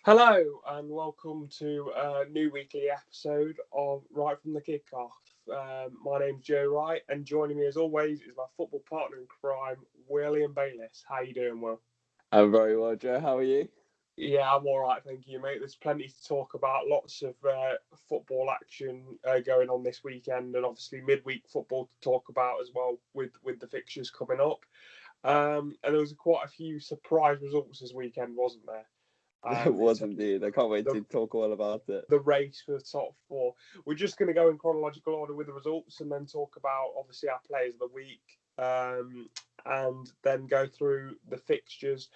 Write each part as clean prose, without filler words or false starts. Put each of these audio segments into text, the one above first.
Hello and welcome to a new weekly episode of Right from the Kickoff. My name's Joe Wright, and joining me as always is my football partner in crime, William Bayliss. How you doing, Will? I'm very well, Joe. How are you? Yeah, I'm all right, thank you, mate. There's plenty to talk about. Lots of football action going on this weekend, and obviously midweek football to talk about as well with the fixtures coming up. And there was quite a few surprise results this weekend, wasn't there? It In was terms indeed. I can't wait of to talk all about it. the race for the top four. We're just going to go in chronological order with the results and then talk about obviously our players of the week, and then go through the fixtures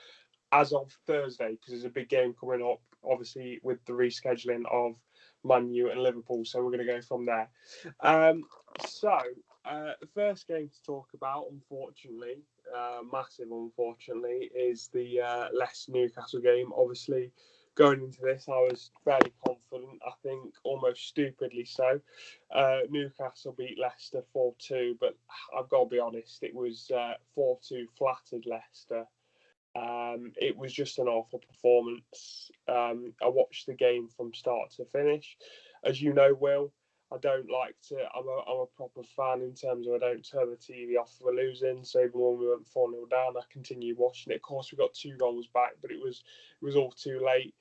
as of Thursday because there's a big game coming up, obviously with the rescheduling of Man U and Liverpool. So we're going to go from there. Um, so the first game to talk about, unfortunately, massive unfortunately, is the Leicester Newcastle game. Obviously, going into this, I was fairly confident. I think almost stupidly so. Newcastle beat Leicester 4-2, but I've got to be honest, it was 4-2 flattered Leicester. It was just an awful performance. I watched the game from start to finish. As you know, Will, I don't like to. I'm a proper fan in terms of I don't turn the TV off for losing. So even when we went 4-0 down, I continued watching it. Of course, we got two goals back, but it was all too late.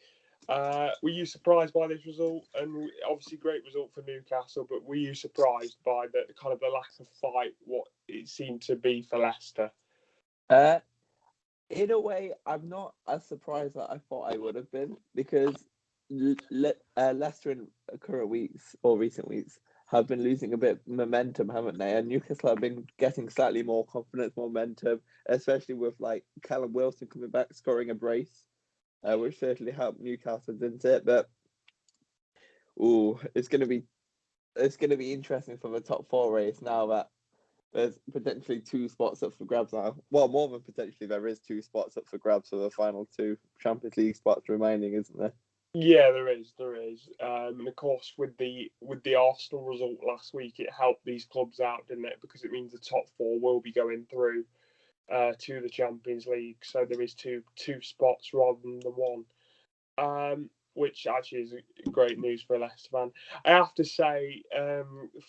Were you surprised by this result? And obviously, great result for Newcastle, but were you surprised by the kind of the lack of fight? What it seemed to be for Leicester? Uh, in a way, I'm not as surprised that I thought I would have been because Leicester in current weeks or recent weeks have been losing a bit of momentum, haven't they? And Newcastle have been getting slightly more confidence, momentum, especially with like Callum Wilson coming back, scoring a brace, which certainly helped Newcastle, didn't it? But it's gonna be interesting for the top four race now that there's potentially two spots up for grabs now. Well, more than potentially, there is two spots up for grabs for the final two Champions League spots remaining, isn't there? Yeah, there is, and of course with the Arsenal result last week, it helped these clubs out, didn't it? Because it means the top four will be going through to the Champions League, so there is two spots rather than the one, which actually is great news for a Leicester fan. I have to say,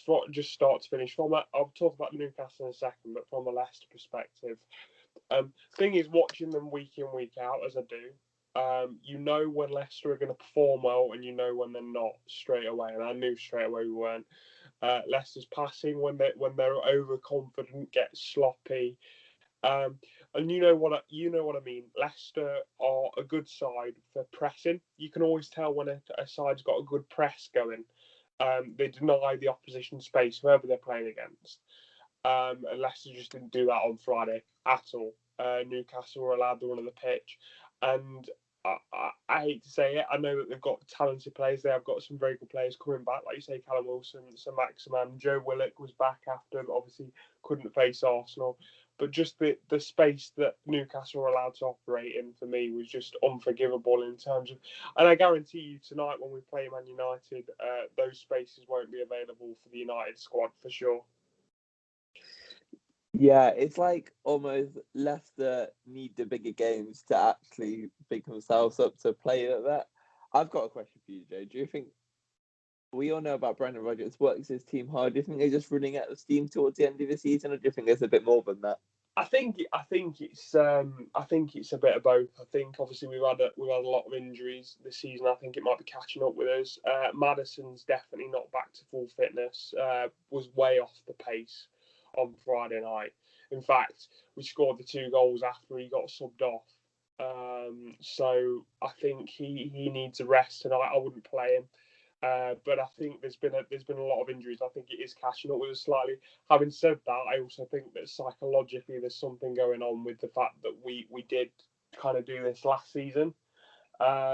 for just start to finish, I'll talk about Newcastle in a second, but from a Leicester perspective, thing is, watching them week in, week out, as I do, you know when Leicester are going to perform well, and you know when they're not straight away. And I knew straight away we weren't. Leicester's passing when they're overconfident, gets sloppy, um, and you know what I mean. Leicester are a good side for pressing. You can always tell when a side's got a good press going. They deny the opposition space, whoever they're playing against. And Leicester just didn't do that on Friday at all. Newcastle were allowed the run of the pitch, and I hate to say it, I know that they've got talented players. They have got some very good players coming back, like you say, Callum Wilson, Sir Maximan, Joe Willock was back after, obviously couldn't face Arsenal. But just the space that Newcastle were allowed to operate in for me was just unforgivable in terms of. And I guarantee you tonight when we play Man United, those spaces won't be available for the United squad for sure. Yeah, it's like almost Leicester need the bigger games to actually pick themselves up to play at that. I've got a question for you, Joe. Do you think we all know about Brendan Rodgers works his team hard? Do you think they're just running out of steam towards the end of the season, or do you think there's a bit more than that? I think it's a bit of both. I think obviously we've had a lot of injuries this season. I think it might be catching up with us. Madison's definitely not back to full fitness. Was way off the pace on Friday night. In fact, we scored the two goals after he got subbed off. So I think he needs a rest tonight. I wouldn't play him. But I think there's been a lot of injuries. I think it is catching up with us slightly. Having said that, I also think that psychologically there's something going on with the fact that we did kind of do this last season.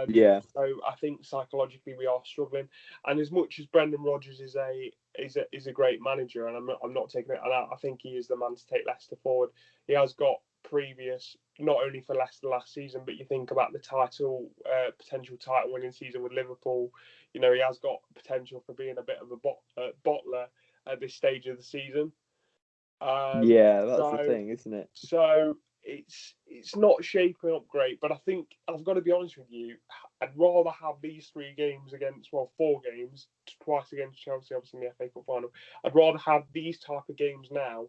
Yeah, So I think psychologically we are struggling. And as much as Brendan Rodgers is a great manager, and I'm not taking it, and I think he is the man to take Leicester forward. He has got previous not only for Leicester last season, but you think about the potential title winning season with Liverpool. You know he has got potential for being a bit of a bottler at this stage of the season. Um, yeah, that's the so thing, isn't it? so it's not shaping up great. But I think I've got to be honest with you. I'd rather have these 3 games against 4 games, twice against Chelsea, obviously in the FA Cup final. I'd rather have these type of games now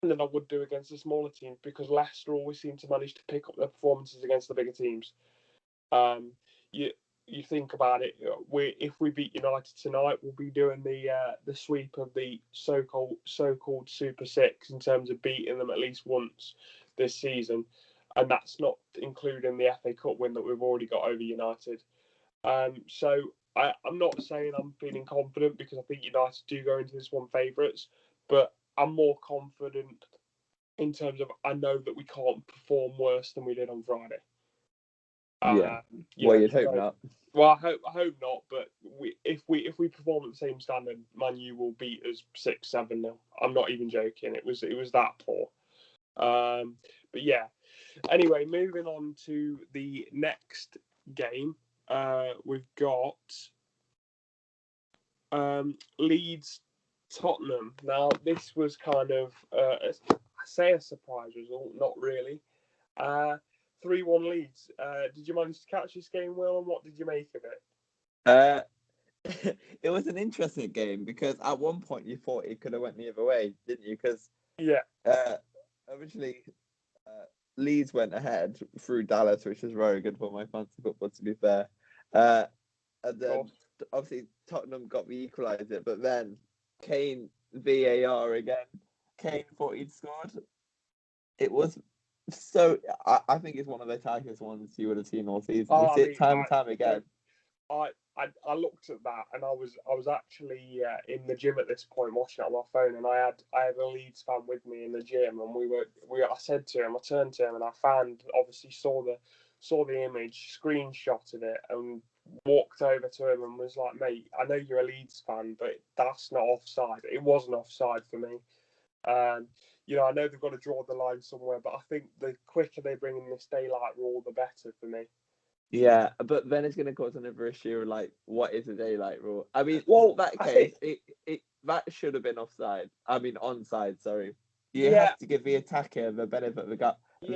than I would do against the smaller teams because Leicester always seem to manage to pick up their performances against the bigger teams. You you think about it, if we beat United tonight, we'll be doing the sweep of the so-called Super Six in terms of beating them at least once this season, and that's not including the FA Cup win that we've already got over United. So I'm not saying I'm feeling confident because I think United do go into this one favourites, but I'm more confident in terms of I know that we can't perform worse than we did on Friday. You'd hope not. Well, I hope not. But if we perform at the same standard, Man U will beat us 6-7-0. I'm not even joking. It was that poor. But yeah. Anyway, moving on to the next game, we've got Leeds Tottenham. Now, this was kind of I say a surprise result, not really. 3-1 Leeds. Did you manage to catch this game, Will, and what did you make of it? It was an interesting game because at one point you thought it could have went the other way, didn't you? Because originally Leeds went ahead through Dallas, which was very good for my fantasy football, to be fair. And then obviously Tottenham got the equaliser, but then Kane VAR again. Kane thought he'd scored. It was so. I think it's one of the tightest ones you would have seen all season. We see it time and time again. I looked at that and I was actually in the gym at this point watching it on my phone, and I had a Leeds fan with me in the gym, and I said to him, I turned to him and I obviously saw the image, screenshotted it, and walked over to him and was like, mate, I know you're a Leeds fan, but that's not offside. It wasn't offside for me. I know they've got to draw the line somewhere, but I think the quicker they bring in this daylight rule, the better for me. Yeah, but then it's going to cause another issue. Like, what is a daylight rule? I mean, that case, that should have been offside. I mean, onside. Sorry. You have to give the attacker the benefit of the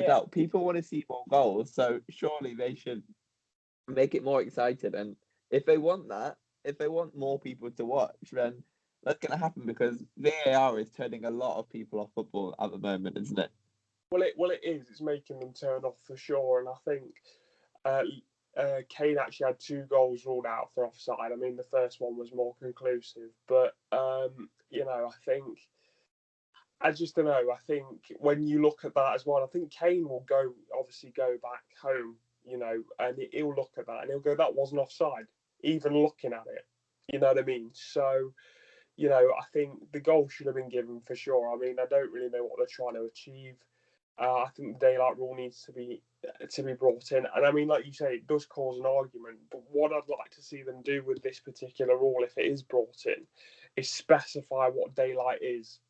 doubt. People want to see more goals, so surely they should make it more exciting. And if they want that, if they want more people to watch, then that's going to happen because VAR is turning a lot of people off football at the moment, isn't it? Well, it is. It's making them turn off for sure, and I think. Kane actually had 2 goals ruled out for offside. I mean, the first one was more conclusive, but I think I just don't know. I think when you look at that as well, I think Kane will go back home, and he'll look at that and he'll go, "That wasn't offside." Even looking at it, you know what I mean? So, I think the goal should have been given for sure. I mean, I don't really know what they're trying to achieve. I think the daylight rule needs to be brought in, and I mean, like you say, it does cause an argument. But what I'd like to see them do with this particular rule, if it is brought in, is specify what daylight is.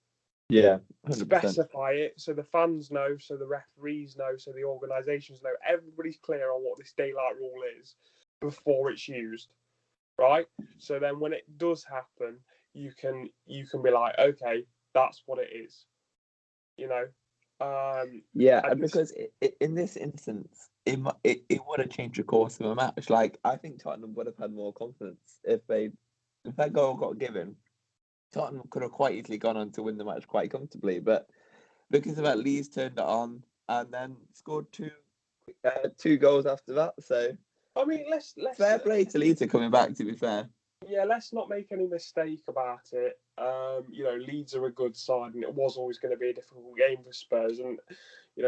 Yeah, 100%. Specify it so the fans know, so the referees know, so the organisations know. Everybody's clear on what this daylight rule is before it's used, right? So then, when it does happen, you can be like, okay, that's what it is, because in this instance, it would have changed the course of a match. Like, I think Tottenham would have had more confidence if that goal got given. Tottenham could have quite easily gone on to win the match quite comfortably, but because of that, Leeds turned it on and then scored two goals after that. So I mean, let's fair play to Leeds coming back. To be fair. Yeah, let's not make any mistake about it. Leeds are a good side, and it was always going to be a difficult game for Spurs. And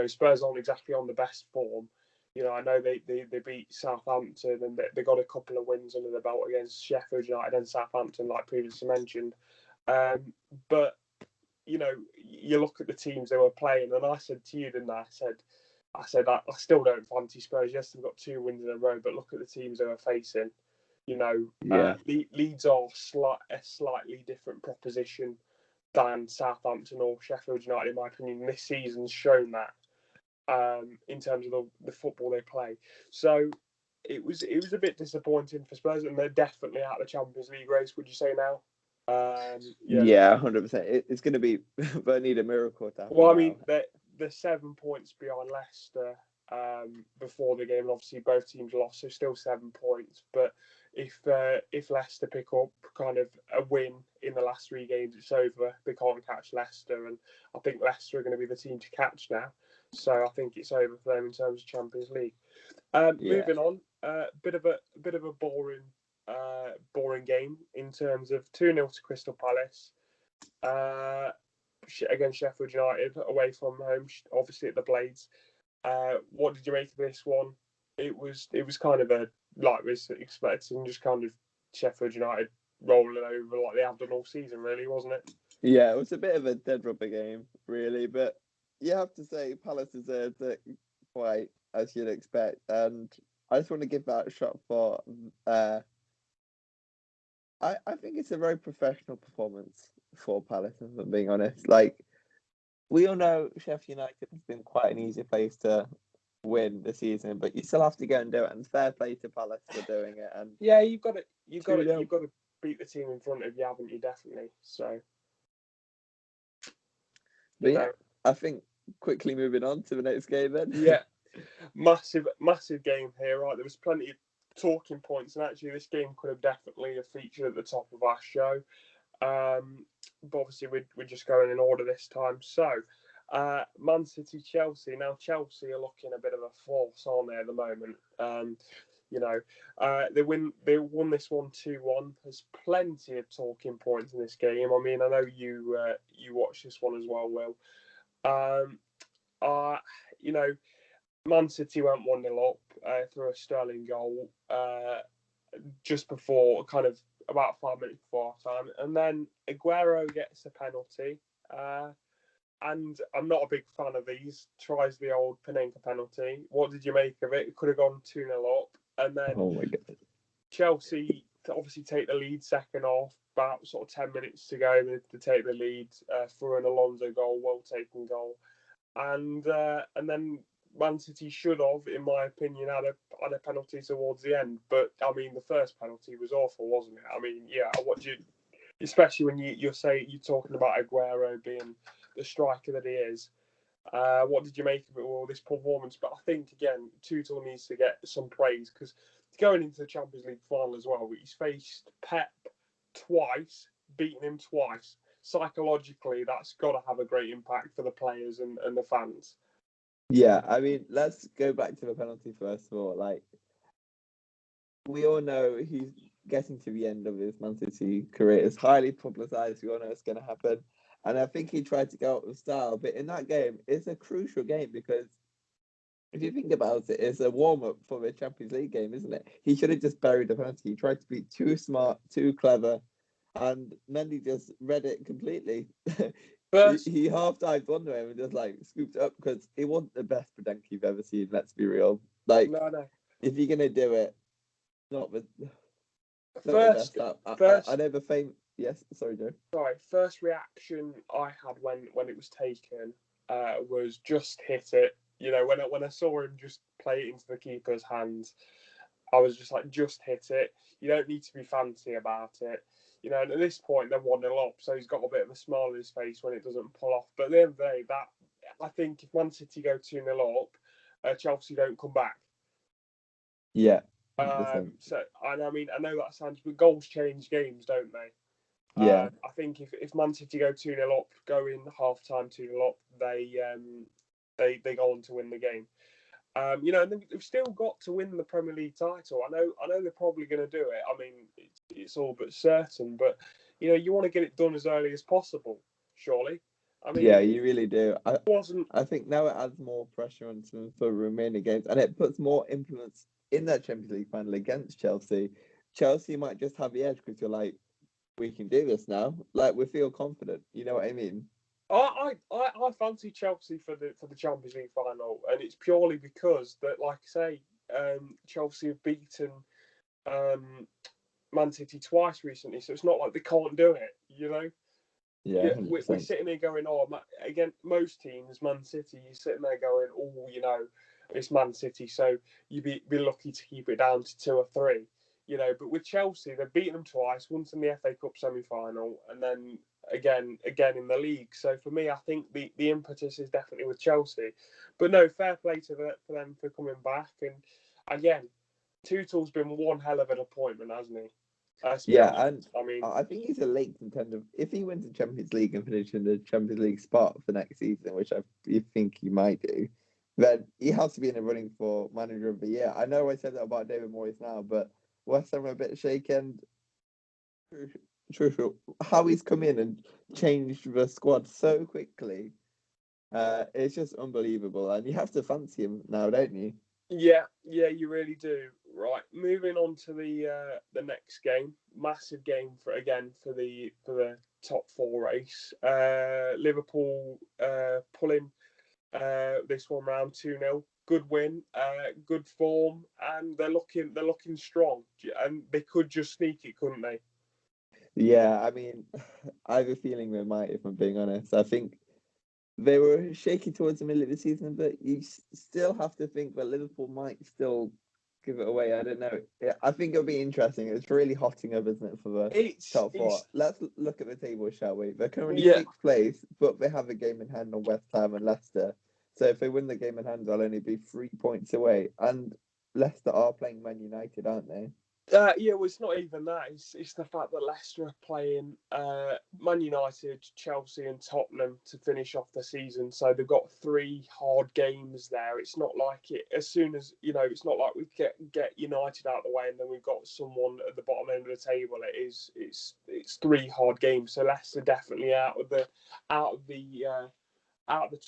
Spurs aren't exactly on the best form. I know they beat Southampton, and they got a couple of wins under the belt against Sheffield United and Southampton, like previously mentioned. But you look at the teams they were playing, and I said to you, didn't I? I said I still don't fancy Spurs. Yes, they've got 2 wins in a row, but look at the teams they were facing. Leeds are a slightly different proposition than Southampton or Sheffield United, in my opinion. This season's shown that in terms of the football they play. So it was a bit disappointing for Spurs, and they're definitely out of the Champions League race. Would you say now? 100%. It's going to be. They need a miracle to happen. Well, I mean, they're 7 points behind Leicester before the game. And obviously, both teams lost, so still 7 points. But if Leicester pick up kind of a win in the last 3 games, it's over. They can't catch Leicester, and I think Leicester are going to be the team to catch now. So I think it's over for them in terms of Champions League. Moving on, bit of a boring game in terms of 2-0 to Crystal Palace. Against Sheffield United away from home, obviously at the Blades. What did you make of this one? It was kind of a like we expecting, just kind of Sheffield United rolling over like they have done all season, really, wasn't it? Yeah, it was a bit of a dead rubber game, really, but you have to say Palace deserved it quite as you'd expect, and I just want to give that a shot for. I think it's a very professional performance for Palace, if I'm being honest. Like, we all know Sheffield United has been quite an easy place to win the season, but you still have to go and do it. And fair play to Palace for doing it. And yeah, you've got to beat the team in front of you, haven't you? Definitely. So, but yeah, I think quickly moving on to the next game then. Yeah, massive game here, right? There was plenty of talking points, and actually, this game could have definitely have featured at the top of our show. But obviously, we're just going in order this time. So, Man City, Chelsea. Now, Chelsea are looking a bit of a force, aren't they, at the moment? They won this one 2-1. There's plenty of talking points in this game. I mean, I know you watched this one as well, Will. Man City went 1-0 up through a Sterling goal just before, kind of about 5 minutes before time, and then Aguero gets a penalty. And I'm not a big fan of these. Tries the old Panenka penalty. What did you make of it? It could have gone 2-0 up, and then oh my god, Chelsea obviously take the lead second half. About sort of 10 minutes to go, they take the lead through an Alonso goal, well taken goal, and then Man City should have, in my opinion, had a penalty towards the end. But I mean, the first penalty was awful, wasn't it? I mean, yeah, especially when you're talking about Aguero being the striker that he is. What did you make of it all, this performance? But I think again, Tuchel needs to get some praise because going into the Champions League final as well, he's faced Pep twice, beaten him twice. Psychologically, that's got to have a great impact for the players and the fans. Yeah, I mean, let's go back to the penalty first of all. Like, we all know he's getting to the end of his Man City career. It's highly publicised. We all know it's going to happen. And I think he tried to go out with style. But in that game, it's a crucial game because if you think about it, it's a warm-up for the Champions League game, isn't it? He should have just buried the penalty. He tried to be too smart, too clever. And Mendy just read it completely. He half-dived onto him and just like scooped it up because it wasn't the best Panenka you've ever seen, let's be real. Like, no. If you're going to do it, not the first. I never think. Yes, sorry, Joe. Sorry, first reaction I had when it was taken was just hit it. You know, when I saw him just play it into the keeper's hands, I was just like, just hit it. You don't need to be fancy about it. You know, and at this point, they're 1-0 up, so he's got a bit of a smile on his face when it doesn't pull off. But at the end of the day, I think if Man City go 2-0 up, Chelsea don't come back. Yeah. So, and I mean, I know that sounds, but goals change games, don't they? Yeah. I think if Man City go 2-0 up, go in half time 2-0 up, they go on to win the game. You know, and they've still got to win the Premier League title. I know they're probably going to do it. I mean, it's all but certain. But you know, you want to get it done as early as possible, surely. I mean, yeah, you really do. I think now it adds more pressure on them for remaining games, and it puts more influence in that Champions League final against Chelsea. Chelsea might just have the edge because you're like, we can do this now. Like, we feel confident. You know what I mean? I fancy Chelsea for the Champions League final, and it's purely because that, like I say, Chelsea have beaten Man City twice recently, so it's not like they can't do it. You know. Yeah, we're sitting there going, oh, again, most teams, Man City, you're sitting there going, oh, you know, it's Man City, so you'd be lucky to keep it down to 2 or 3, you know. But with Chelsea, they've beaten them twice, once in the FA Cup semi-final, and then again in the league. So for me, I think the impetus is definitely with Chelsea. But no, fair play for them for coming back. And again, Tuchel's been one hell of an appointment, hasn't he? Let's be Yeah, honest. and I mean, I think he's a late contender. If he wins the Champions League and finishes in the Champions League spot for next season, which you think he might do, then he has to be in the running for Manager of the Year. I know I said that about David Moyes now, but West Ham are a bit shaken. True. How he's come in and changed the squad so quickly, it's just unbelievable. And you have to fancy him now, don't you? yeah, you really do. Right, moving on to the next game, massive game for the top four race. Liverpool pulling this one round 2-0. Good win, good form, and they're looking strong. And they could just sneak it, couldn't they? Yeah, I mean, I have a feeling they might, if I'm being honest. I think they were shaky towards the middle of the season, but you still have to think that Liverpool might still give it away. I don't know. Yeah, I think it'll be interesting. It's really hotting up, isn't it, for the top four? It's Let's look at the table, shall we? They're currently yeah, sixth place, but they have a game in hand on West Ham and Leicester. So if they win the game in hand, they'll only be 3 points away. And Leicester are playing Man United, aren't they? yeah. Well, it's not even that. It's the fact that Leicester are playing Man United, Chelsea, and Tottenham to finish off the season. So they've got three hard games there. It's not like it. As soon as it's not like we get United out of the way and then we've got someone at the bottom end of the table. It's three hard games. So Leicester definitely out of the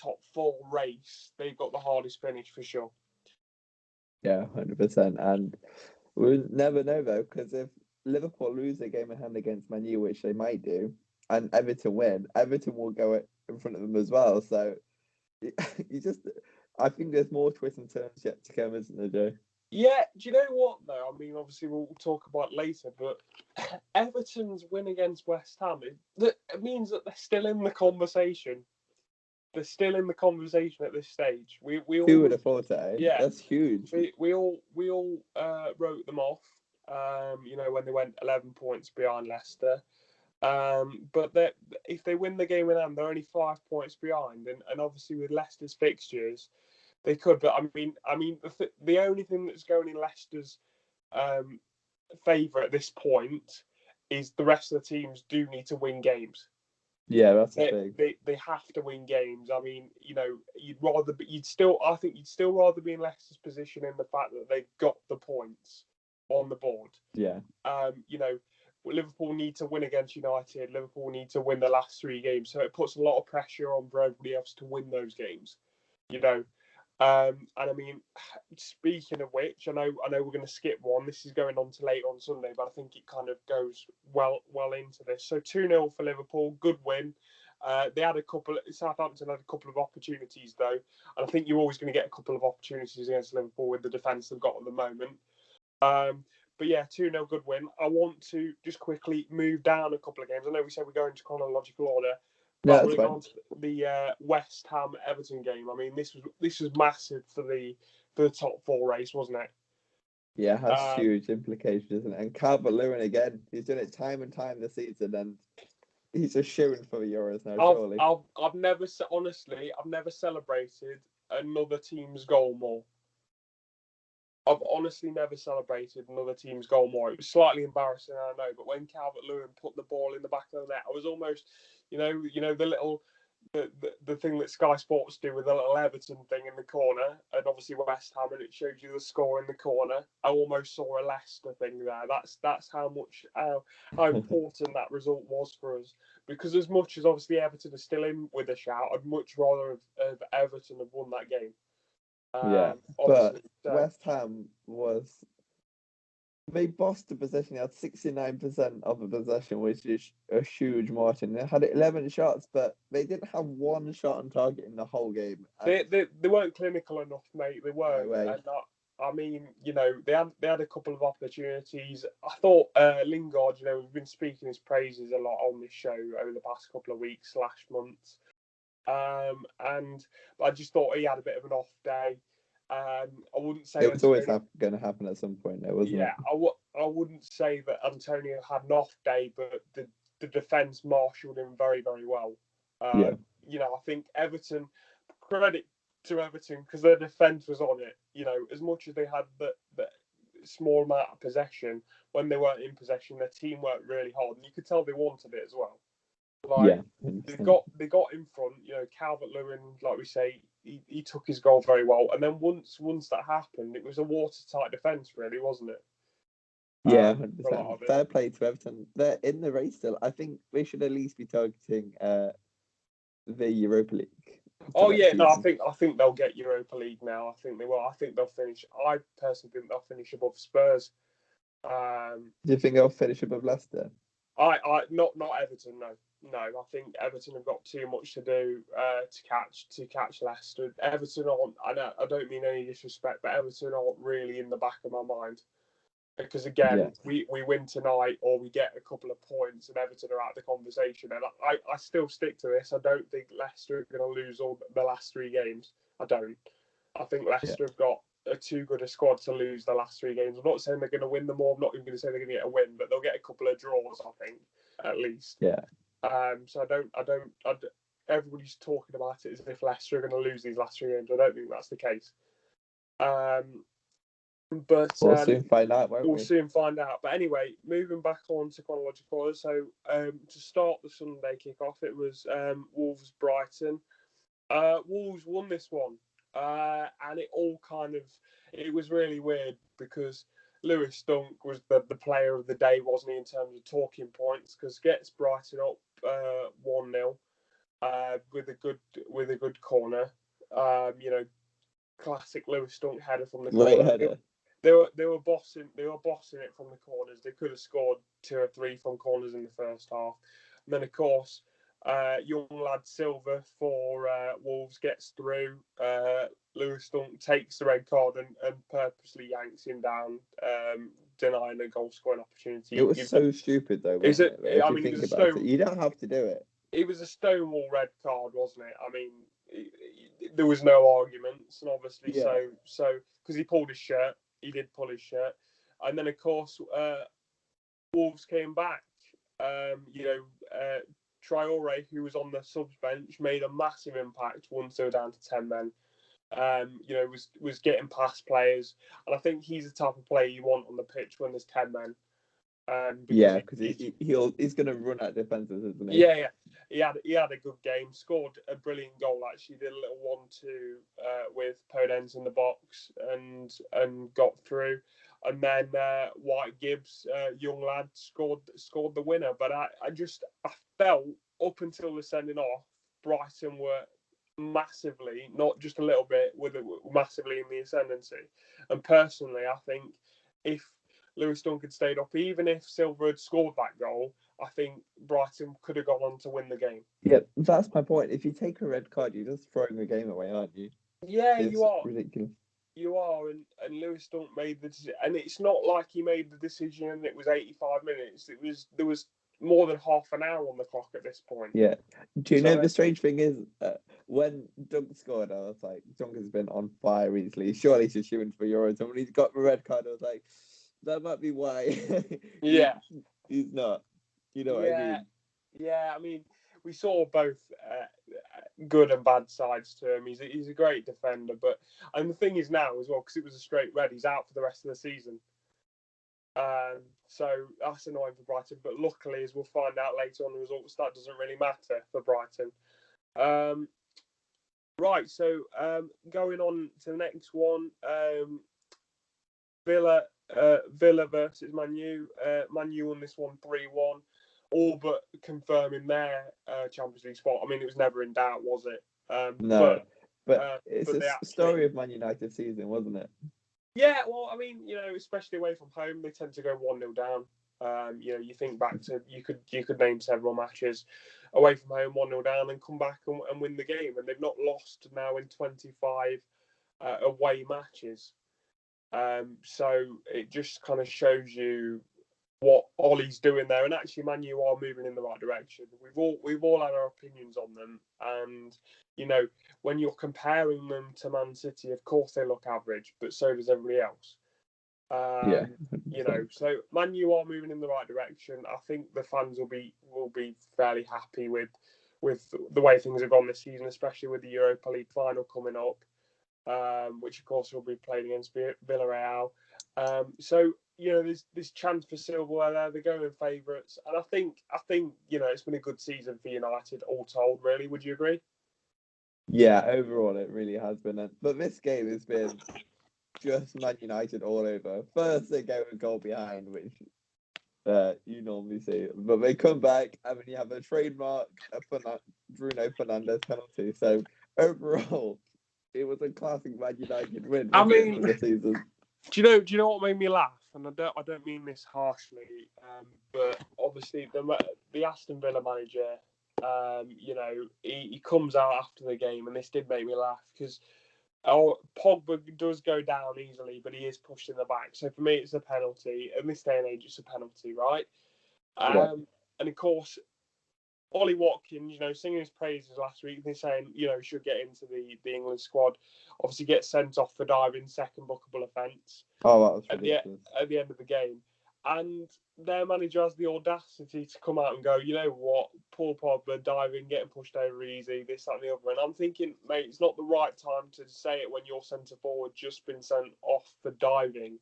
top four race. They've got the hardest finish for sure. Yeah, 100%. And we'll never know though, because if Liverpool lose their game in hand against Man U, which they might do, and Everton win, Everton will go in front of them as well. So you just, I think there's more twists and turns yet to come, isn't there, Joe? Yeah, do you know what though? I mean, obviously we'll talk about it later, but Everton's win against West Ham it means that they're still in the conversation. They're still in the conversation at this stage. We Who all would have thought it? Eh? yeah That's huge. we all wrote them off. When they went 11 points behind Leicester. But if they win the game in hand, they're only 5 points behind, and obviously with Leicester's fixtures, they could. But I mean, the only thing that's going in Leicester's um, favour at this point is the rest of the teams do need to win games. Yeah, that's the They, thing. they have to win games. I mean, I think you'd still rather be in Leicester's position in the fact that they've got the points on the board. Yeah. Um, you know, Liverpool need to win against United. Liverpool need to win the last three games, so it puts a lot of pressure on for everybody else to win those games. You know, and I mean, speaking of which, I know we're going to skip one. This is going on to later on Sunday, but I think it kind of goes well into this. So 2-0 for Liverpool, good win. They had Southampton had a couple of opportunities though, and I think you're always going to get a couple of opportunities against Liverpool with the defence they've got at the moment. But yeah, 2-0 good win. I want to just quickly move down a couple of games. I know we said we're going to chronological order, No, but that's we're going fine. on to the West Ham Everton game. I mean, this was massive for the top four race, wasn't it? Yeah, it has Um, huge implications, isn't it? And Calvert-Lewin again, he's done it time and time this season, and he's just shooing for the Euros now, surely. I've never honestly I've never celebrated another team's goal more. I've honestly never celebrated another team's goal more. It was slightly embarrassing, I know, but when Calvert-Lewin put the ball in the back of the net, I was almost, the little, the thing that Sky Sports do with the little Everton thing in the corner, and obviously West Ham, and it shows you the score in the corner. I almost saw a Leicester thing there. That's how important that result was for us. Because as much as obviously Everton are still in with a shout, I'd much rather have Everton have won that game. Yeah, but Obviously, so. West Ham they bossed the possession. They had 69% of the possession, which is a huge margin. They had 11 shots, but they didn't have one shot on target in the whole game. And They weren't clinical enough, mate. They no weren't, way. and I mean, they had a couple of opportunities. I thought Lingard, we've been speaking his praises a lot on this show over the past couple of weeks / months, and I just thought he had a bit of an off day. I wouldn't say It was always Antonio. going to happen at some point, though, wasn't Yeah, it? I wouldn't say that Antonio had an off day, but the defence marshalled him very, very well. Yeah. You know, I think Everton, credit to Everton, because their defence was on it. You know, as much as they had the small amount of possession, when they weren't in possession, their team worked really hard, and you could tell they wanted it as well. Like, Yeah. they 100%. got in front. You know, Calvert-Lewin, like we say, he took his goal very well. And then once that happened, it was a watertight defence, really, wasn't it? Yeah, For a lot 100%. of it. Fair play to Everton. They're in the race still. I think they should at least be targeting the Europa League. Oh yeah, no, season. I think they'll get Europa League now. I think they will. I think they'll finish. I personally think they'll finish above Spurs. Do you think they'll finish above Leicester? Not Everton. No. I think Everton have got too much to do to catch Leicester. Everton aren't. I don't mean any disrespect, but Everton aren't really in the back of my mind. Because again, we win tonight or we get a couple of points and Everton are out of the conversation. And I still stick to this. I don't think Leicester are going to lose all the last 3 games. I don't. I think Leicester have got a too good a squad to lose the last 3 games. I'm not saying they're going to win them all. I'm not even going to say they're going to get a win, but they'll get a couple of draws, I think, at least. Yeah. So everybody's talking about it as if Leicester are going to lose these last 3 games. I don't think that's the case. But we'll soon find out, won't we? We'll soon find out. But anyway, moving back on to chronological order. So to start the Sunday kickoff, it was Wolves Brighton. Wolves won this one, and it was really weird because Lewis Dunk was the player of the day, wasn't he, in terms of talking points? Because gets Brighton up 1-0 with a good corner. You know, classic Lewis Dunk header from the corner. Great header. They were bossing it from the corners. They could have scored 2 or 3 from corners in the first half. And then, of course, young lad Silva for Wolves gets through. Lewis Dunk takes the red card and purposely yanks him down, denying a goal scoring opportunity. It was so stupid, though, wasn't it? If you think about it, you don't have to do it. It was a stonewall red card, wasn't it? I mean, there was no arguments, and obviously, so because he pulled his shirt. He did pull his shirt. And then, of course, Wolves came back. Traore, who was on the subs bench, made a massive impact once they were down to 10 men. Was getting past players. And I think he's the type of player you want on the pitch when there's 10 men. Because he's going to run at defenses, isn't he? Yeah. He had a good game. Scored a brilliant goal. Actually, did a little 1-2 with Podence in the box and got through. And then White Gibbs, young lad, scored the winner. But I felt up until the sending off, Brighton were massively, not just a little bit, massively in the ascendancy. And personally, I think if Lewis Dunk had stayed up, even if Silva had scored that goal, I think Brighton could have gone on to win the game. Yeah, that's my point. If you take a red card, you're just throwing the game away, aren't you? Yeah, you are. Ridiculous. You are, and Lewis Dunk made the decision. And it's not like he made the decision and it was 85 minutes. There was more than half an hour on the clock at this point. Yeah. Do you know the strange thing is, when Dunk scored, I was like, Dunk has been on fire recently. Surely he's just shooting for Euros. And when he's got the red card, I was like, that might be why. Yeah. He's not. You know what I mean? Yeah, I mean, we saw both good and bad sides to him. He's a great defender, and the thing is now as well, because it was a straight red, he's out for the rest of the season. So that's annoying for Brighton. But luckily, as we'll find out later on the results, that doesn't really matter for Brighton. Right, so going on to the next one, Villa versus Man U. Man U won this one 3-1, all but confirming their Champions League spot. I mean, it was never in doubt, was it? No, but it's a story of Man United season, wasn't it? Yeah, well, I mean, especially away from home, they tend to go 1-0 down. You think back to you could name several matches away from home 1-0 down and come back and win the game, and they've not lost now in 25 away matches. So it just kind of shows you what Ollie's doing there, and actually, Man U are moving in the right direction. We've all had our opinions on them, and when you're comparing them to Man City, of course they look average, but so does everybody else. Yeah, You 100%. know, so Man U are moving in the right direction. I think the fans will be fairly happy with the way things have gone this season, especially with the Europa League final coming up, which of course will be played against Villarreal. So you know, there's chance for silverware there. They're going favourites, and I think you know it's been a good season for United, all told. Really, would you agree? Yeah, overall it really has been. But this game has been just Man United all over. First they go a goal behind, which you normally see, but they come back and then you have a trademark Bruno Fernandes penalty. So overall, it was a classic Man United win, I wasn't it, for mean, the season? do you know what made me laugh? And I don't mean this harshly, but obviously the Aston Villa manager, you know, he comes out after the game, and this did make me laugh because Pogba does go down easily, but he is pushed in the back. So for me, it's a penalty. In this day and age, it's a penalty, right? Yeah, And of course, Ollie Watkins, you know, singing his praises last week, and saying, you know, he should get into the England squad. Obviously, get sent off for diving, second bookable offence oh, that was at ridiculous. the end of the game, and their manager has the audacity to come out and go, you know what, Paul Pogba diving, getting pushed over easy, this, that, and the other. And I'm thinking, mate, it's not the right time to say it when your centre forward just been sent off for diving,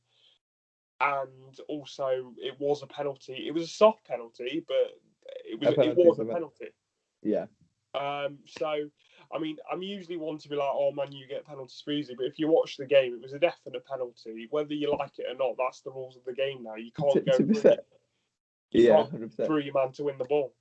and also it was a penalty. It was a soft penalty, but it was a penalty. Yeah, So, I mean, I'm usually one to be like, oh man, you get penalties for easy. But if you watch the game, it was a definite penalty. Whether you like it or not, that's the rules of the game now. You can't go to be through, fair, you yeah, can't 100%. through your man to win the ball.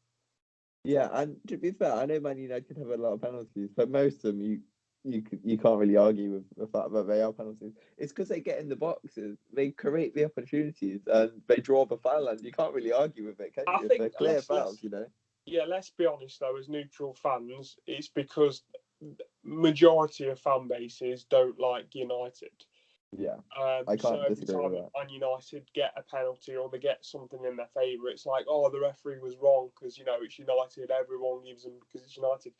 Yeah, and to be fair, I know Man United have a lot of penalties, but most of them you can't really argue with the fact that they are penalties. It's because they get in the boxes, they create the opportunities, and they draw the foul, and you can't really argue with it, can I you? If they're think clear fouls, you know. yeah, let's be honest though, as neutral fans, it's because majority of fan bases don't like United. Yeah, I So can't every disagree with time that. Man United get a penalty or they get something in their favour, it's like, oh, the referee was wrong because you know it's United. Everyone gives them because it's United.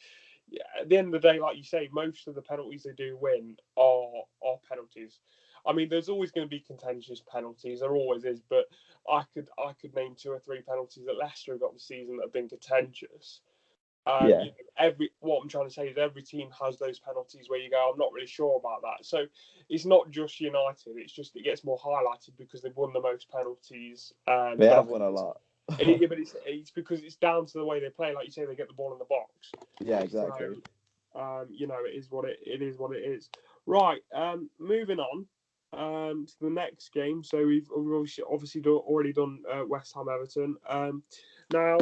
Yeah, at the end of the day, like you say, most of the penalties they do win are penalties. I mean, there's always going to be contentious penalties. There always is, but I could name two or three penalties that Leicester have got this season that have been contentious. Yeah, You know, what I'm trying to say is every team has those penalties where you go, I'm not really sure about that. So it's not just United; it's just it gets more highlighted because they've won the most penalties. they But I have think won a lot. it's because it's down to the way they play. Like you say, they get the ball in the box. Yeah, So exactly. you know, it is what it is what it is. Right. Moving on. To the next game. So we've obviously already done West Ham Everton. Now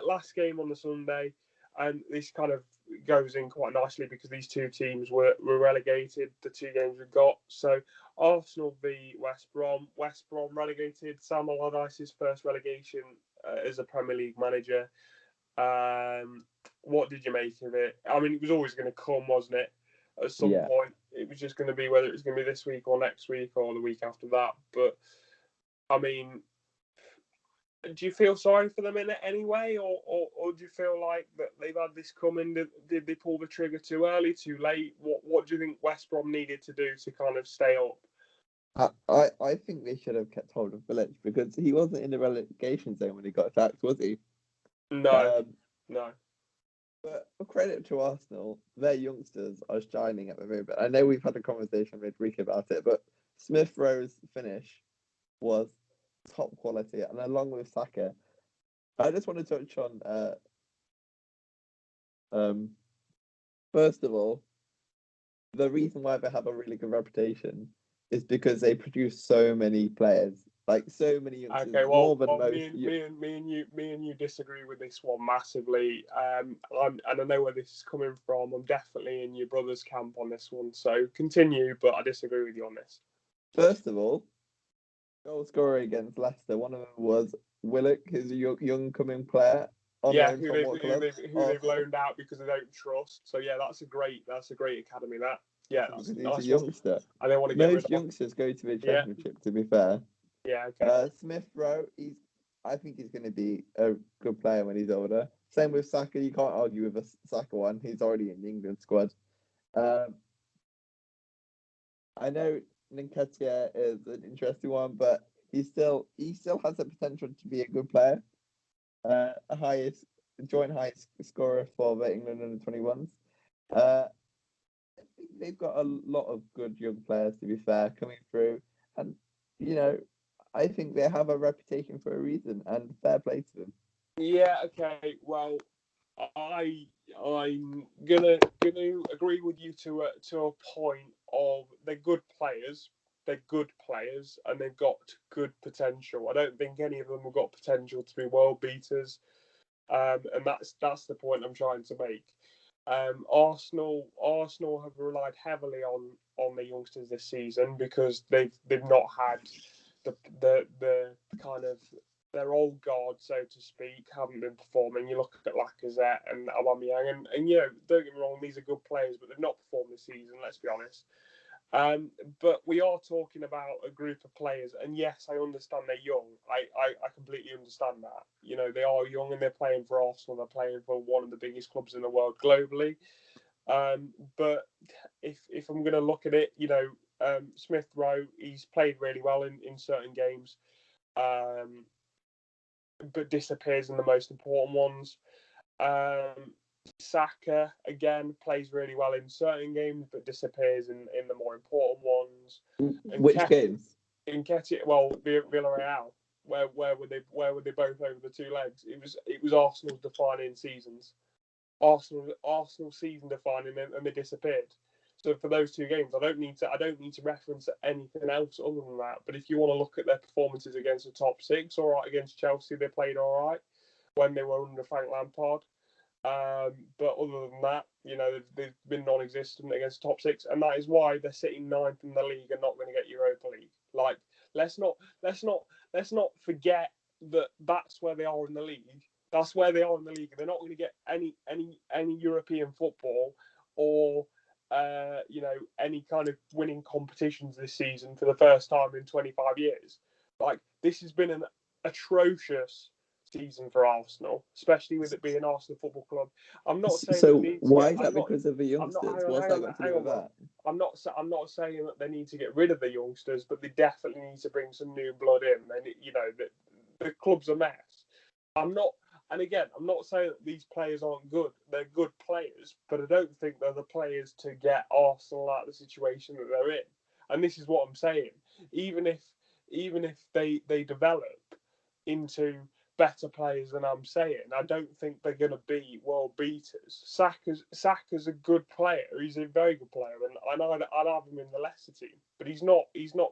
last game on the Sunday, and this kind of goes in quite nicely because these two teams were relegated. The two games we got. So Arsenal v West Brom. West Brom relegated. Sam Allardyce's first relegation as a Premier League manager. What did you make of it? I mean, it was always going to come, wasn't it? At some Yeah. point, it was just going to be whether it was going to be this week or next week or the week after that. But I mean, do you feel sorry for them in any way, or do you feel like that they've had this coming? Did they pull the trigger too early, too late? What do you think West Brom needed to do to kind of stay up? I think they should have kept hold of Village because he wasn't in the relegation zone when he got attacked, was he? No, Um, no. but for credit to Arsenal, their youngsters are shining at the moment. I know we've had a conversation midweek about it, but Smith Rowe's finish was top quality, and along with Saka, I just want to touch on um first of all, the reason why they have a really good reputation is because they produce so many players, like so many youngsters, Okay, more than most. me and you disagree with this one massively. And I know where this is coming from. I'm definitely in your brother's camp on this one. So continue, but I disagree with you on this. First of all, goal scorer against Leicester, one of them was Willock, who's a young coming player on Yeah, loan from what club? who they've Arsenal. loaned out because they don't trust. So yeah, that's a great academy. That yeah, that's Because a he's a nice one. youngster. I don't want to get rid Most of. youngsters go to the Yeah, Championship, to be fair. yeah, okay. Smith Rowe, I think he's going to be a good player when he's older. Same with Saka. You can't argue with a Saka one. He's already in the England squad. Um, I know Nketiah is an interesting one, but he still has the potential to be a good player. A joint highest scorer for the England under-21s. They've got a lot of good young players, to be fair, coming through, and I think they have a reputation for a reason, and fair play to them. Yeah. Okay. Well, I'm gonna agree with you to a point of they're good players. They're good players, and they've got good potential. I don't think any of them have got potential to be world beaters, and that's the point I'm trying to make. Arsenal have relied heavily on the youngsters this season because they've not had the kind of their old guard, so to speak, haven't been performing. You look at Lacazette and Aubameyang, and don't get me wrong, these are good players, but they've not performed this season. Let's be honest. But we are talking about a group of players, and yes, I understand they're young. I completely understand that. They are young and they're playing for Arsenal. They're playing for one of the biggest clubs in the world globally. But if I'm going to look at it, Smith Rowe, he's played really well in certain games, but disappears in the most important ones. Saka again plays really well in certain games, but disappears in the more important ones. And Which games? In Nketiah, well, Villarreal, where were they both over the two legs? It was Arsenal's defining seasons. Arsenal season defining, and they disappeared. So for those two games, I don't need to reference anything else other than that. But if you want to look at their performances against the top six, all right, against Chelsea they played all right when they were under Frank Lampard. But other than that, they've been non-existent against top six, and that is why they're sitting ninth in the league and not going to get Europa League. Like, let's not forget that that's where they are in the league. That's where they are in the league. They're not going to get any European football or any kind of winning competitions this season for the first time in 25 years. Like, this has been an atrocious season for Arsenal, especially with it being Arsenal Football Club. I'm not saying so. Why is that because of the youngsters? What's that got to do with that? I'm not saying that they need to get rid of the youngsters, but they definitely need to bring some new blood in. And the club's a mess. I'm not saying that these players aren't good. They're good players, but I don't think they're the players to get Arsenal out of the situation that they're in. And this is what I'm saying. Even if they develop into better players than I'm saying, I don't think they're going to be world beaters. Saka's a good player. He's a very good player, and I'd have him in the Leicester team. But he's not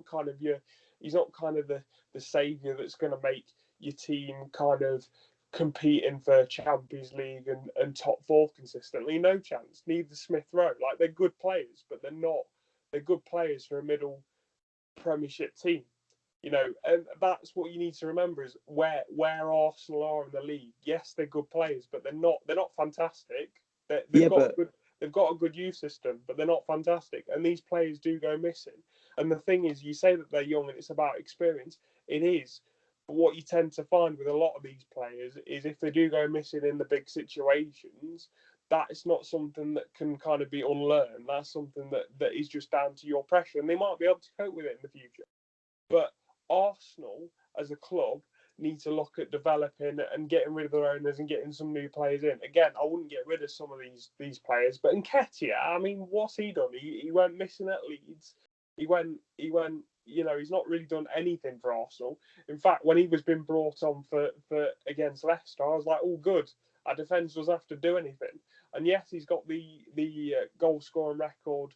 kind of the saviour that's going to make your team kind of competing for Champions League and top four consistently. No chance. Neither Smith Rowe. Like, they're good players, but they're not. They're good players for a middle Premiership team. And that's what you need to remember is where Arsenal are in the league. Yes, they're good players, but they're not fantastic. They've got a good youth system, but they're not fantastic. And these players do go missing. And the thing is, you say that they're young and it's about experience. It is. But what you tend to find with a lot of these players is if they do go missing in the big situations, that is not something that can kind of be unlearned. That's something that is just down to your pressure. And they might be able to cope with it in the future. But Arsenal, as a club, need to look at developing and getting rid of their owners and getting some new players in. Again, I wouldn't get rid of some of these players, but Nketiah, I mean, what's he done? He went missing at Leeds. He went. He's not really done anything for Arsenal. In fact, when he was being brought on for against Leicester, I was like, oh, good. Our defence doesn't have to do anything. And yes, he's got the goal scoring record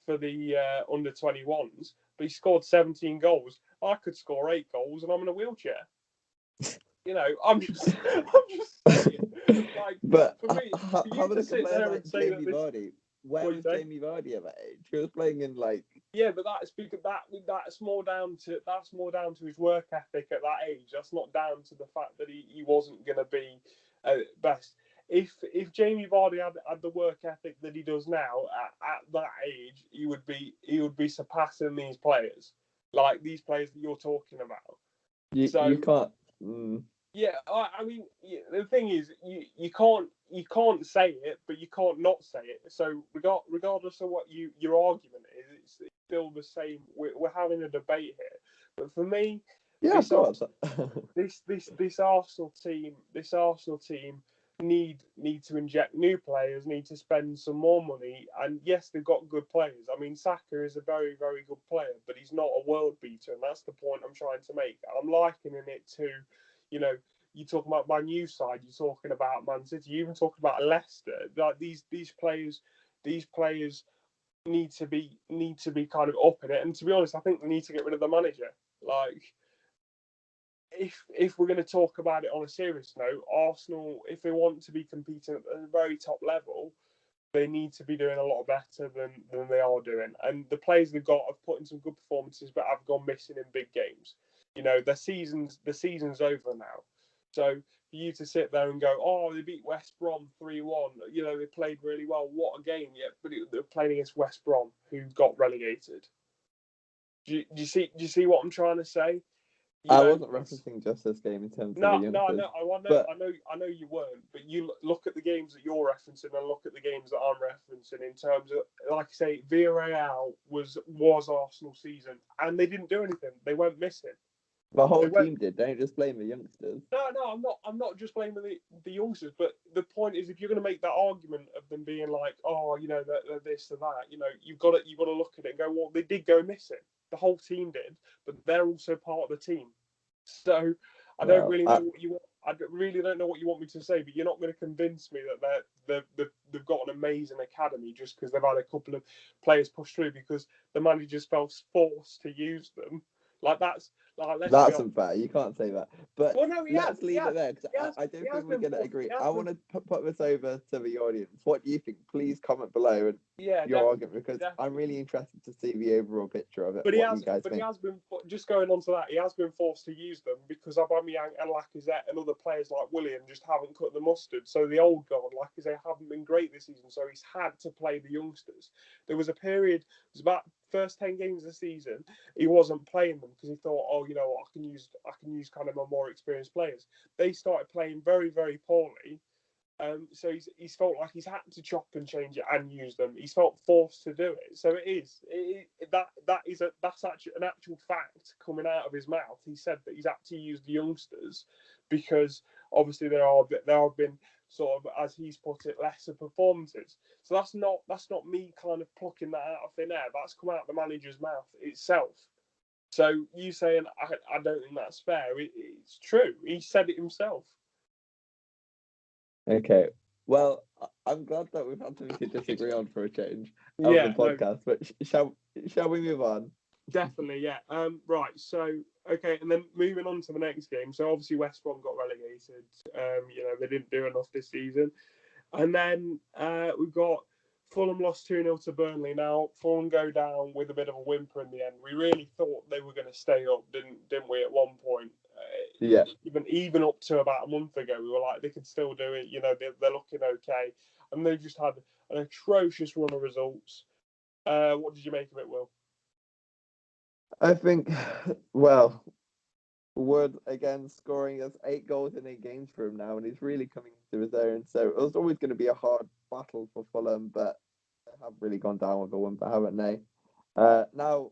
for the under 21s, but he scored 17 goals. I could score 8 goals, and I'm in a wheelchair. I'm just saying. Like, but for me, how to sit there and say Jamie Vardy? Where was Jamie Vardy at that age? He was playing in like. Yeah, but that's because that's more down to his work ethic at that age. That's not down to the fact that he wasn't going to be best. If Jamie Vardy had the work ethic that he does now at that age, he would be surpassing these players, like these players that you're talking about. You can't. Yeah, I mean, the thing is, you can't say it, but you can't not say it. So regardless of what your argument is, it's still the same. We're having a debate here, but for me, Yeah, of this course. this Arsenal team need to inject new players, need to spend some more money, and yes, they've got good players. I mean, Saka is a very, very good player, but he's not a world beater, and that's the point I'm trying to make. I'm likening it to, you know, you talk about my new side, you're talking about Man City, you even talking about Leicester. Like these players, these players need to be kind of up in it. And to be honest, I think they need to get rid of the manager. Like if we're going to talk about it on a serious note, Arsenal, if they want to be competing at the very top level, they need to be doing a lot better than they are doing. And the players they've got have put in some good performances, but have gone missing in big games. You know, the season's over now. So for you to sit there and go, oh, they beat West Brom 3-1, you know, they played really well. What a game, yeah. But they're playing against West Brom, who got relegated. Do you see what I'm trying to say? You I know, wasn't referencing just this game in terms of the no, youngsters. I know you weren't. But you look at the games that you're referencing and look at the games that I'm referencing in terms of, like I say, Villarreal was Arsenal season, and they didn't do anything. They went missing. The whole They went. team did. Don't just blame the youngsters. No, I'm not just blaming the youngsters. But the point is, if you're going to make that argument of them being like, oh, you know, they're this or that, you know, you've got to look at it and go, well, they did go missing. The whole team did, but they're also part of the team. So I don't Well, really know what you want. Really don't know what you want me to say, but you're not going to convince me that they've got an amazing academy just because they've had a couple of players push through because the managers felt forced to use them. Like that's let's be that's honest. unfair. You can't say that. But Well, no, let's leave it there because I he don't has think we're been going to forced. agree. I want to put this over to the audience. What do you think? Please comment below and Yeah, your argument because I'm definitely. really interested to see the overall picture of it. But What you guys he think? has been just going on to that. He has been forced to use them because Aubameyang and Lacazette and other players like William just haven't cut the mustard. So the old guard, Lacazette, haven't been great this season. So he's had to play the youngsters. There was a period, it was about first 10 games of the season, he wasn't playing them because he thought, oh, you know what, I can use kind of my more experienced players. They started playing very, very poorly. So he's felt like he's had to chop and change it and use them. He's felt forced to do it. So that's actually an actual fact coming out of his mouth. He said that he's had to use the youngsters because obviously there have been sort of, as he's put it, lesser performances. So that's not me kind of plucking that out of thin air. That's come out of the manager's mouth itself. So you saying I don't think that's fair? It's true. He said it himself. Okay. Well, I'm glad that we've had something to disagree on for a change of Yeah, the podcast. But shall we move on? definitely, yeah. Right. So, okay, and then moving on to the next game. So obviously West Brom got relegated. You know, they didn't do enough this season, and then we've got Fulham lost 2-0 to Burnley. Now Fulham go down with a bit of a whimper in the end. We really thought they were going to stay up, didn't we? At one point, Yeah. even up to about a month ago, we were like they could still do it. You know, they're looking okay, and they just had an atrocious run of results. What did you make of it, Will? I think, well, Wood again scoring us 8 goals in 8 games for him now, and he's really coming into his own. So it was always going to be a hard battle for Fulham, but they have really gone down with the one, but haven't they? Now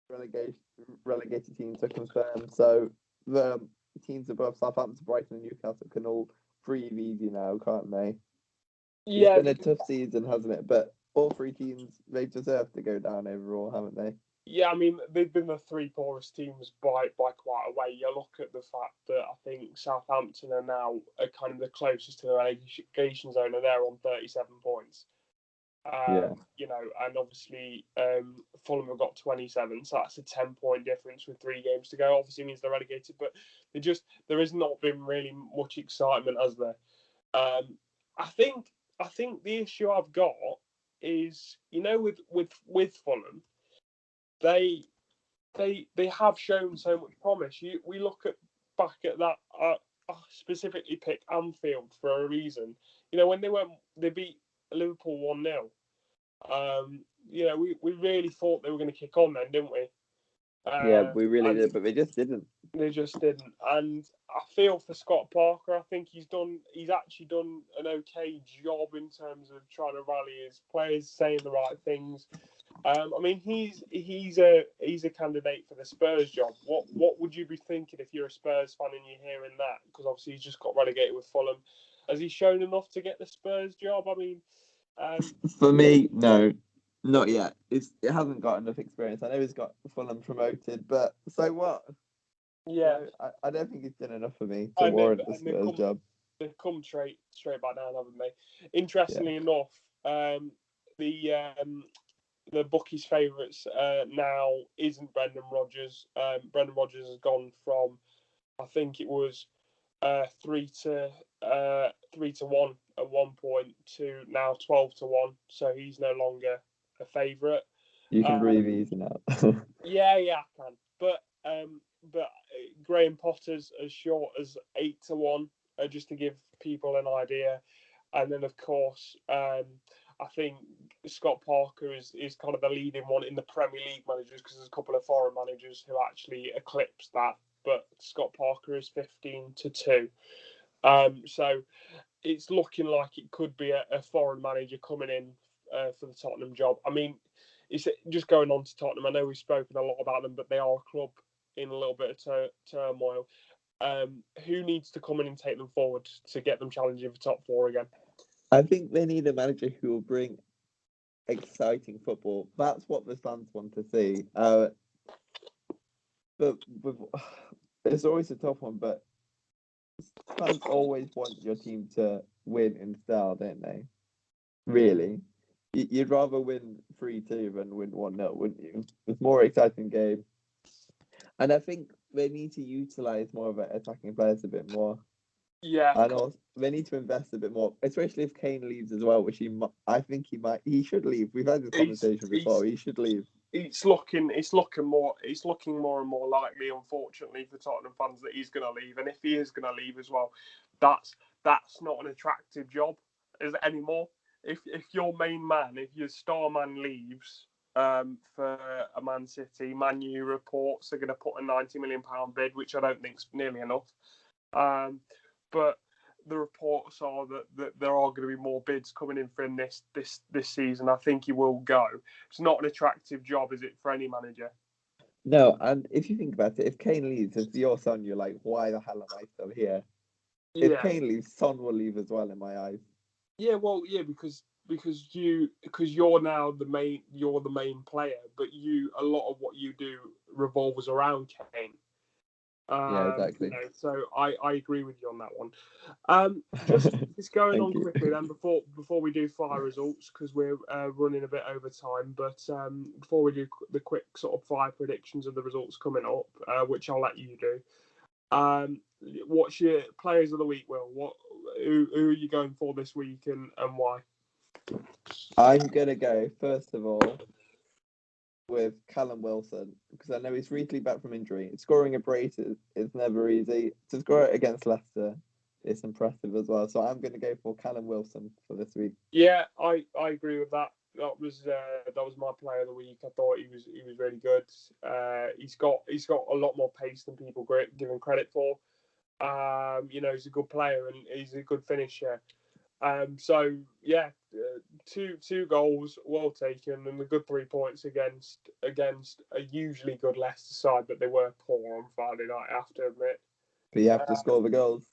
relegated teams are confirmed, so the teams above Southampton, Brighton, and Newcastle can all breathe easy now, can't they? It's Yeah, been a tough season, hasn't it? But all 3 teams, they deserve to go down overall, haven't they? yeah. I mean, they've been the 3 poorest teams by quite a way. You look at the fact that I think Southampton are now kind of the closest to the relegation zone, and they're on 37 points. Yeah. You know, and obviously Fulham have got 27, so that's a 10-point difference with 3 games to go. Obviously means they're relegated, but there has not been really much excitement, has there? I think the issue I've got is, you know, with Fulham, they have shown so much promise. We look back at that. I specifically pick Anfield for a reason. You know, when they beat Liverpool 1-0. You know, we really thought they were going to kick on then, didn't we? Yeah, we really And did, but they just didn't. they just didn't. And I feel for Scott Parker. I think he's actually done an okay job in terms of trying to rally his players, saying the right things. I mean, he's a candidate for the Spurs job. What would you be thinking if you're a Spurs fan and you're hearing that? Because obviously he's just got relegated with Fulham. Has he shown enough to get the Spurs job? I mean, For me, no, not yet. It hasn't got enough experience. I know he's got Fulham promoted, but so what? yeah, So I don't think he's done enough for me to and warrant the Spurs job. they've come straight back down, haven't they? Yeah, Interestingly enough, the the bookies' favourites now isn't Brendan Rodgers. Brendan Rodgers has gone from, I think it was 3-1 at one point to now 12-1. So he's no longer a favourite. you can Um, breathe easy now. yeah, I can. But Graham Potter's as short as 8-1, just to give people an idea. And then of course, I think Scott Parker is kind of the leading one in the Premier League managers because there's a couple of foreign managers who actually eclipse that. But Scott Parker is 15-2. So it's looking like it could be a foreign manager coming in for the Tottenham job. I mean, it's just going on to Tottenham. I know we've spoken a lot about them, but they are a club in a little bit of turmoil. Who needs to come in and take them forward to get them challenging for top four again? I think they need a manager who will bring exciting football. That's what the fans want to see. But it's always a tough one. But fans always want your team to win in style, don't they? Really, you'd rather win 3-2 than win 1-0, wouldn't you? It's more exciting game, and I think they need to utilize more of their attacking players a bit more. Yeah, And also, they need to invest a bit more, especially if Kane leaves as well, which I think he should leave. We've had this conversation before. He should leave. It's looking more and more likely, unfortunately, for Tottenham fans that he's going to leave. And if he is going to leave as well, that's not an attractive job anymore. If your main man, if your star man leaves for a Man City, Man U reports are going to put a £90 million bid, which I don't think's nearly enough. But the reports are that there are going to be more bids coming in for him this season. I think he will go. It's not an attractive job, is it, for any manager? No, and if you think about it, if Kane leaves, if your son, you're like, why the hell am I still here? If Yeah, Kane leaves, Son will leave as well, in my eyes. yeah. Well, yeah, because you're now you're the main player, but a lot of what you do revolves around Kane. Yeah, exactly. So I agree with you on that one. Just going Thank on you. quickly then before we do fire results because we're running a bit over time. But before we do the quick sort of fire predictions of the results coming up, which I'll let you do. What's your players of the week, Will? Who are you going for this week and why? I'm gonna go first of all with Callum Wilson because I know he's recently back from injury. Scoring a brace is never easy. To score it against Leicester is impressive as well. So I'm going to go for Callum Wilson for this week. Yeah, I agree with that. That was my player of the week. I thought he was really good. He's got a lot more pace than people give him credit for. He's a good player and he's a good finisher. So yeah, two goals, well taken, and a good 3 points against a usually good Leicester side, but they were poor on Friday night. I have to admit. But you have to score the goals.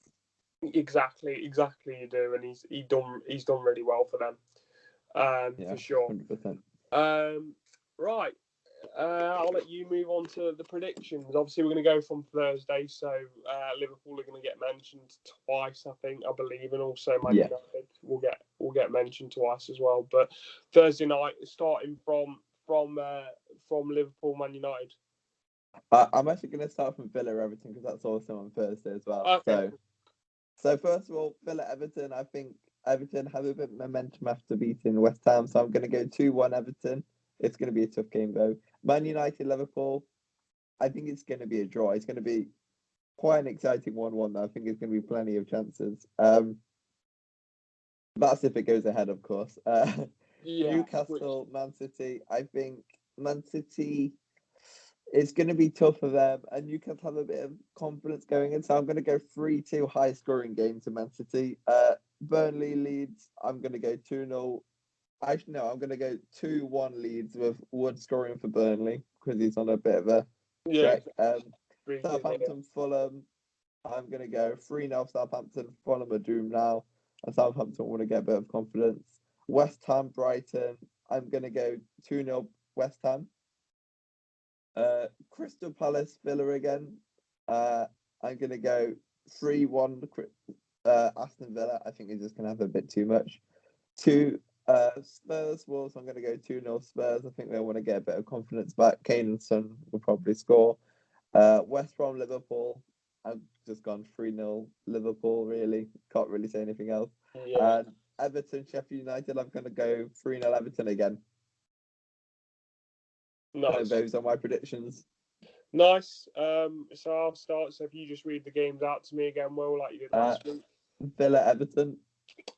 Exactly, you do, and he's done really well for them, Yeah, for sure. 100%. Right, I'll let you move on to the predictions. Obviously, we're going to go from Thursday, so Liverpool are going to get mentioned twice, I believe, and also Man Yeah. United will get mentioned twice as well. But Thursday night, starting from Liverpool, Man United. I'm actually going to start from Villa Everton because that's also on Thursday as well. Okay. So first of all, Villa Everton. I think Everton have a bit of momentum after beating West Ham, so I'm going to go 2-1 Everton. It's going to be a tough game though. Man United Liverpool. I think it's going to be a draw. It's going to be quite an exciting 1-1. I think there's going to be plenty of chances. That's if it goes ahead, of course. Newcastle, Man City. I think Man City is going to be tough for them, and Newcastle have a bit of confidence going in. So I'm going to go 3-2 high scoring game to Man City. Burnley Leeds. I'm going to go 2-0 Actually, no, I'm going to go 2-1 Leeds with Wood scoring for Burnley because he's on a bit of a Yeah, trek. freaking, Southampton, Fulham. I'm going to go 3-0 Southampton. Fulham are doomed now, and Southampton want to get a bit of confidence. West Ham, Brighton. I'm going to go 2-0 West Ham. Crystal Palace, Villa again. I'm going to go 3-1 Aston Villa. I think he's just going to have a bit too much. Spurs, Wolves. I'm going to go 2-0 Spurs. I think they want to get a bit of confidence back. Kane and Son will probably score. West Brom, Liverpool. I've just gone 3-0 Liverpool, really. Can't really say anything else. yeah. And Everton, Sheffield United. I'm going to go 3-0 Everton again. Nice. So those are my predictions. Nice. So I'll start. So if you just read the games out to me again, Will, like you did last week. Villa, Everton.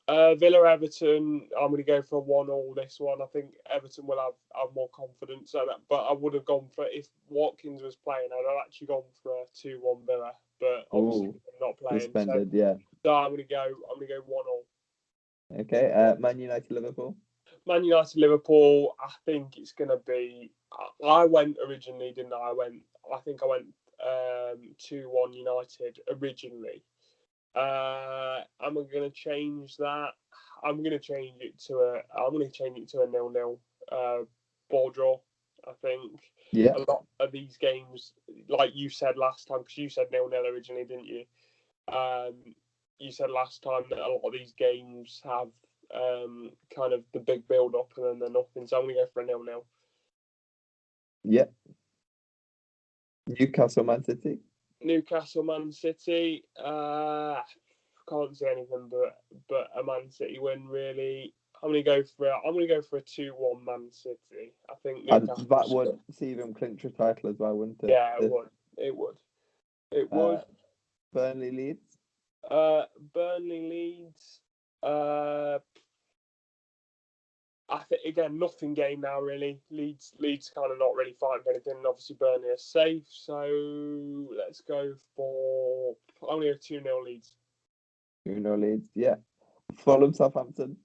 Villa, Everton. I'm going to go for 1-1 this one. I think Everton will have more confidence. But I would have gone for, if Watkins was playing, I'd actually gone for a 2-1 Villa. But obviously not playing. Suspended, yeah. So I'm going to go 1-1. Okay. Man United, Liverpool. Man United, Liverpool. I think it's going to be. I went originally, didn't I? I think I went 2-1 United originally. I'm going to change that. I'm going to change it to a 0-0 ball draw. I think a lot of these games, like you said last time, because you said 0-0 originally, didn't you? You said last time that a lot of these games have kind of the big build up and then they're nothing. So I'm going to go for a 0-0. Yep. Newcastle, Man City. Newcastle, Man City. Can't say anything but a Man City win. Really, I'm going to go for a 2-1 Man City. I think Newcastle, that would see them clinch a title as well, wouldn't it? Yeah, it would. Burnley, Leeds. Burnley, Leeds. I think again, nothing game now really. Leeds kind of not really fighting for anything. And obviously, Burnley are safe. So let's go for. I'm going to go 2-0 Leeds. 2-0 Leeds. Yeah. Fulham, Southampton.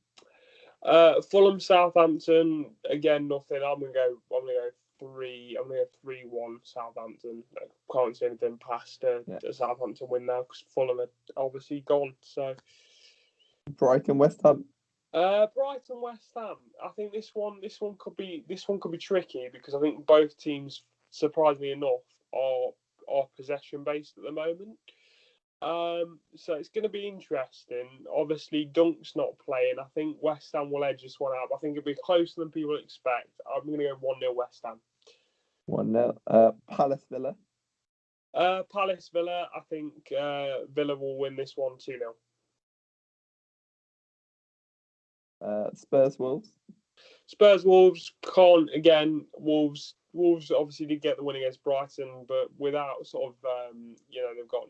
Fulham, Southampton. Again, nothing. I'm going to go 3-1 Southampton. I can't see anything past a Southampton win now because Fulham are obviously gone. So. Brighton, West Ham. Brighton, West Ham. I think this one could be tricky because I think both teams, surprisingly enough, are possession based at the moment. So it's going to be interesting. Obviously, Dunk's not playing. I think West Ham will edge this one out. I think it'll be closer than people expect. I'm going to go 1-0 West Ham. 1-0. Palace, Villa. Palace, Villa. I think Villa will win this one 2-0. Spurs, Wolves. Spurs, Wolves. Wolves obviously did get the win against Brighton, but without sort of they've got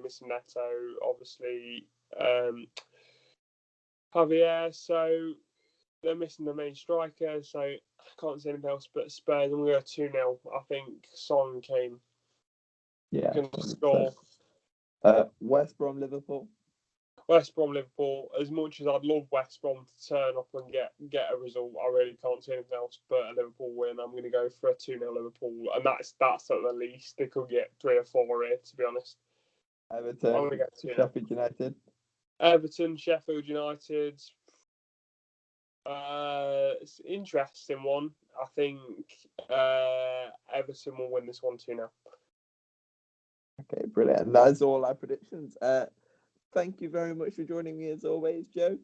missing Neto, obviously Javier, so they're missing the main striker, so I can't say anything else but Spurs. I'm going to go 2-0. I think Son Kane can score. West Brom, Liverpool. West Brom, Liverpool. As much as I'd love West Brom to turn up and get a result, I really can't see anything else but a Liverpool win. I'm going to go for a 2-0 Liverpool, and that's at the least. They could get 3 or 4 here, to be honest. Everton, I'm going to go 2-0. Sheffield United. Everton, Sheffield United. It's an interesting one. I think Everton will win this one 2-0. Okay, brilliant. That's all our predictions. Thank you very much for joining me as always, Joe.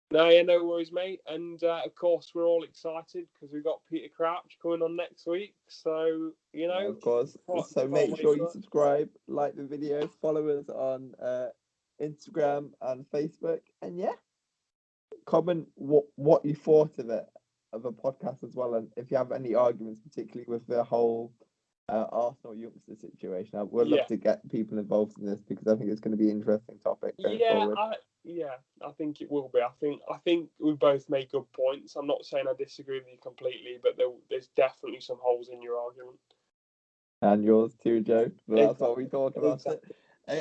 No worries, mate. And of course, we're all excited because we've got Peter Crouch coming on next week. So, of course. So make sure you subscribe, like the video, follow us on Instagram and Facebook. And comment what you thought of a podcast as well. And if you have any arguments, particularly with the whole Arsenal youngster situation, I would love to get people involved in this because I think it's going to be an interesting topic going forward. I think it will be. I think we both make good points. I'm not saying I disagree with you completely, but there's definitely some holes in your argument. And yours too, Joe. But that's what we thought about it.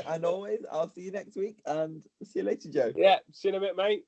And always, I'll see you next week and see you later, Joe. Yeah, see you in a bit, mate.